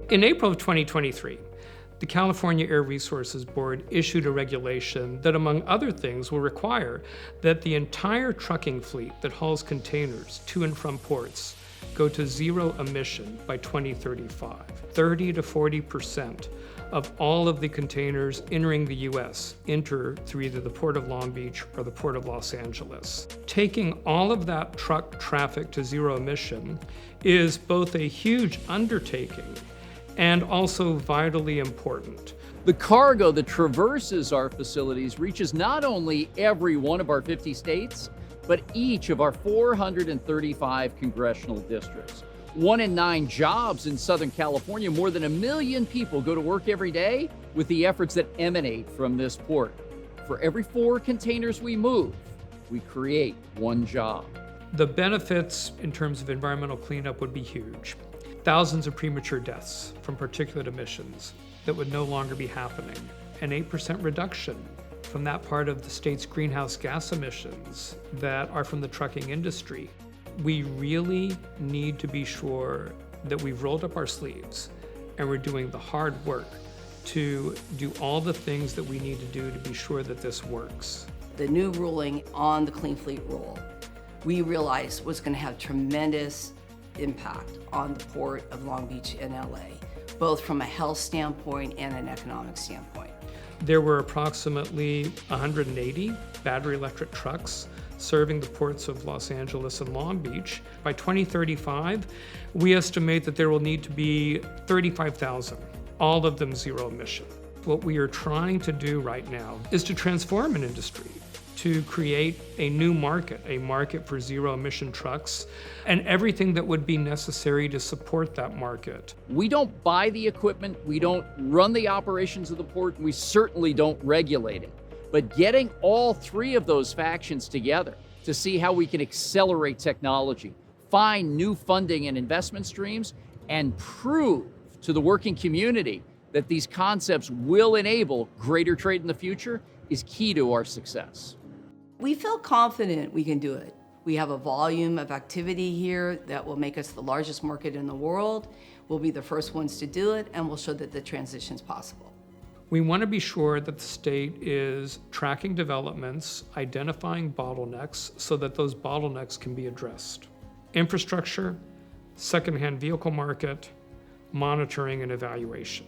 In April of 2023, the California Air Resources Board issued a regulation that, among other things, will require that the entire trucking fleet that hauls containers to and from ports go to zero emission by 2035. 30 to 40% of all of the containers entering the US enter through either the Port of Long Beach or the Port of Los Angeles. Taking all of that truck traffic to zero emission is both a huge undertaking and also vitally important. The cargo that traverses our facilities reaches not only every one of our 50 states, but each of our 435 congressional districts. 1 in 9 jobs in Southern California, more than 1 million people go to work every day with the efforts that emanate from this port. For every 4 containers we move, we create 1 job. The benefits in terms of environmental cleanup would be huge. Thousands of premature deaths from particulate emissions that would no longer be happening. An 8% reduction from that part of the state's greenhouse gas emissions that are from the trucking industry. We really need to be sure that we've rolled up our sleeves and we're doing the hard work to do all the things that we need to do to be sure that this works. The new ruling on the Clean Fleet rule, we realized was going to have tremendous impact on the Port of Long Beach and LA, both from a health standpoint and an economic standpoint. There were approximately 180 battery electric trucks serving the ports of Los Angeles and Long Beach. By 2035, we estimate that there will need to be 35,000, all of them zero emission. What we are trying to do right now is to transform an industry, to create a new market, a market for zero emission trucks, and everything that would be necessary to support that market. We don't buy the equipment, we don't run the operations of the port, we certainly don't regulate it. But getting all 3 of those factions together to see how we can accelerate technology, find new funding and investment streams, and prove to the working community that these concepts will enable greater trade in the future is key to our success. We feel confident we can do it. We have a volume of activity here that will make us the largest market in the world. We'll be the first ones to do it, and we'll show that the transition is possible. We want to be sure that the state is tracking developments, identifying bottlenecks so that those bottlenecks can be addressed. Infrastructure, secondhand vehicle market, monitoring and evaluation.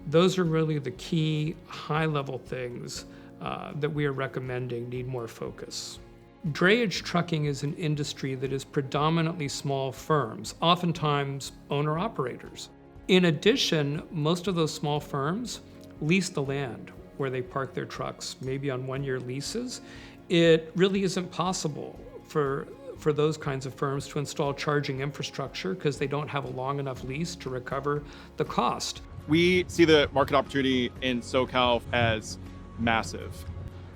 Those are really the key high-level things that we are recommending need more focus. Drayage trucking is an industry that is predominantly small firms, oftentimes owner-operators. In addition, most of those small firms lease the land where they park their trucks, maybe on 1-year leases. It really isn't possible for those kinds of firms to install charging infrastructure because they don't have a long enough lease to recover the cost. We see the market opportunity in SoCal as massive.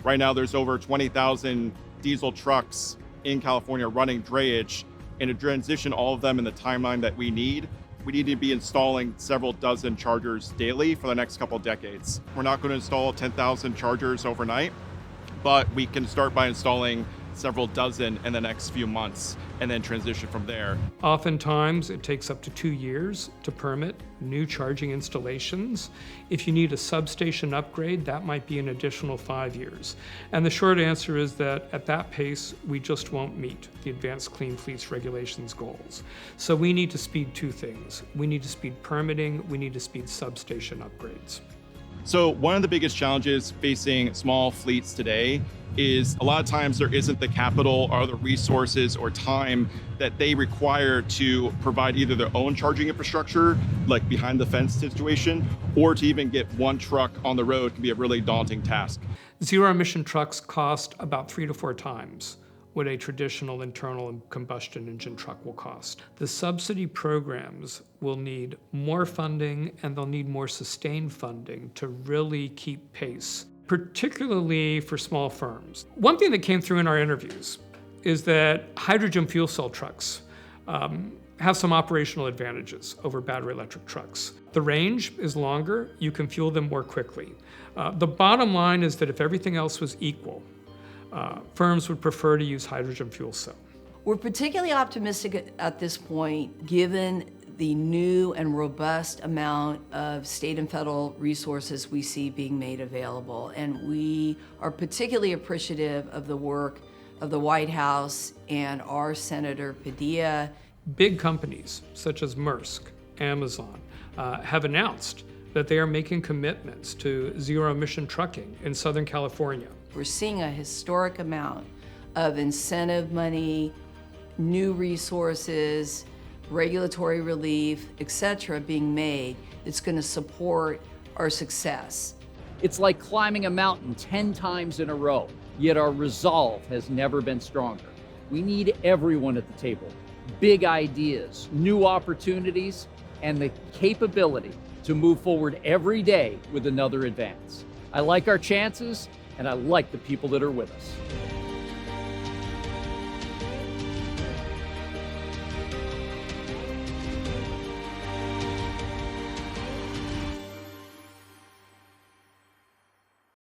Right now, there's over 20,000 diesel trucks in California running drayage, and to transition all of them in the timeline that we need to be installing several dozen chargers daily for the next couple of decades. We're not going to install 10,000 chargers overnight, but we can start by installing several dozen in the next few months and then transition from there. Oftentimes, it takes up to 2 years to permit new charging installations. If you need a substation upgrade, that might be an additional 5 years. And the short answer is that at that pace, we just won't meet the Advanced Clean Fleets Regulations goals. So we need to speed 2 things. We need to speed permitting, we need to speed substation upgrades. So one of the biggest challenges facing small fleets today is a lot of times there isn't the capital or the resources or time that they require to provide either their own charging infrastructure, like behind the fence situation, or to even get 1 truck on the road can be a really daunting task. Zero emission trucks cost about 3 to 4 times what a traditional internal combustion engine truck will cost. The subsidy programs will need more funding and they'll need more sustained funding to really keep pace, particularly for small firms. One thing that came through in our interviews is that hydrogen fuel cell trucks have some operational advantages over battery electric trucks. The range is longer, you can fuel them more quickly. The bottom line is that if everything else was equal, firms would prefer to use hydrogen fuel cell. We're particularly optimistic at this point, given the new and robust amount of state and federal resources we see being made available. And we are particularly appreciative of the work of the White House and our Senator Padilla. Big companies such as Maersk, Amazon, have announced that they are making commitments to zero-emission trucking in Southern California. We're seeing a historic amount of incentive money, new resources, regulatory relief, etc., being made that's going to support our success. It's like climbing a mountain 10 times in a row, yet our resolve has never been stronger. We need everyone at the table. Big ideas, new opportunities, and the capability to move forward every day with another advance. I like our chances, and I like the people that are with us.